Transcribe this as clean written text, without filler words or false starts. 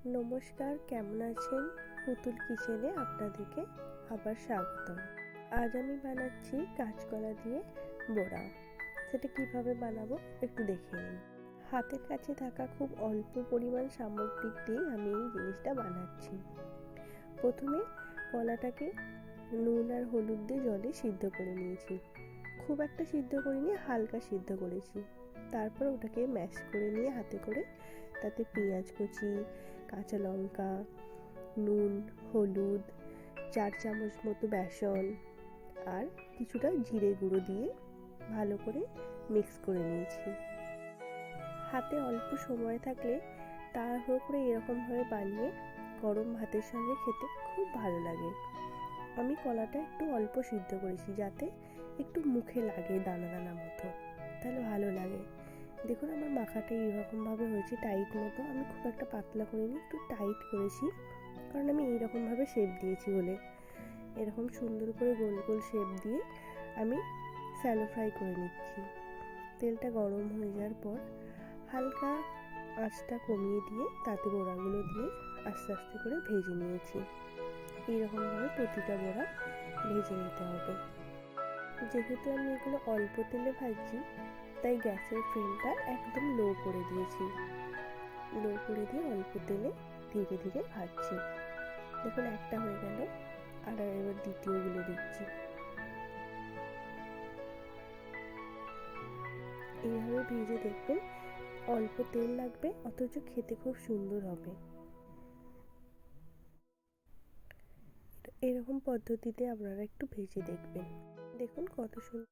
নমস্কার, কেমন আছেন? পুতুল কিচেনে আপনাদেরকে আবার স্বাগতম। আজ আমি বানাচ্ছি কাঁচকলা দিয়ে বড়া। সেটা কিভাবে বানাবো একটু দেখে নিন। হাতের কাছে থাকা খুব অল্প পরিমাণ সামগ্রিক দিয়ে আমি এই জিনিসটা বানাচ্ছি। প্রথমে কলাটাকে নুন আর হলুদ দিয়ে জলে সিদ্ধ করে নিয়েছি। খুব একটা সিদ্ধ করিনি, হালকা সিদ্ধ করেছি। তারপর ওটাকে ম্যাশ করে নিয়ে হাতে করে তাতে পেঁয়াজ কুচি, কাঁচা লঙ্কা, নুন, হলুদ, 4 চামচ মতো বেসন আর কিছুটা জিরে গুঁড়ো দিয়ে ভালো করে মিক্স করে নিয়েছি। হাতে অল্প সময় থাকলে তাড়াহুড়ো করে এরকমভাবে বানিয়ে গরম ভাতের সঙ্গে খেতে খুব ভালো লাগে। আমি কলাটা একটু অল্প সিদ্ধ করেছি যাতে একটু মুখে লাগে দানা দানা মতো, তাহলে ভালো লাগে। দেখুন আমার মাখাটা এইরকমভাবে হয়েছে, টাইট মতো। আমি খুব একটা পাতলা করিনি, একটু টাইট করেছি, কারণ আমি এইরকমভাবে শেপ দিয়েছি বলে। এরকম সুন্দর করে গোল গোল শেপ দিয়ে আমি স্যালো ফ্রাই করে নিচ্ছি। তেলটা গরম হয়ে যাওয়ার পর হালকা আঁচটা কমিয়ে দিয়ে তাতে বড়াগুলো দিয়ে আস্তে আস্তে করে ভেজে নিয়েছি। এইরকমভাবে প্রতিটা বড়া ভেজে নিতে হবে। যেহেতু আমি এগুলো অল্প তেলে ভাজছি, তাই গ্যাসের ফ্লেমটা একদম লো করে দিয়েছি। লো করে দিয়ে অল্প তেলে ধীরে ধীরে ভাজছি। দেখুন একটা হয়ে গেল, আর এবার দ্বিতীয়গুলো দিচ্ছি। এইভাবে ভেজে দেখবেন, অল্প তেল লাগবে অথচ খেতে খুব সুন্দর হবে। এরকম পদ্ধতিতে আপনারা একটু ভেজে দেখবেন, দেখুন কত সুন্দর।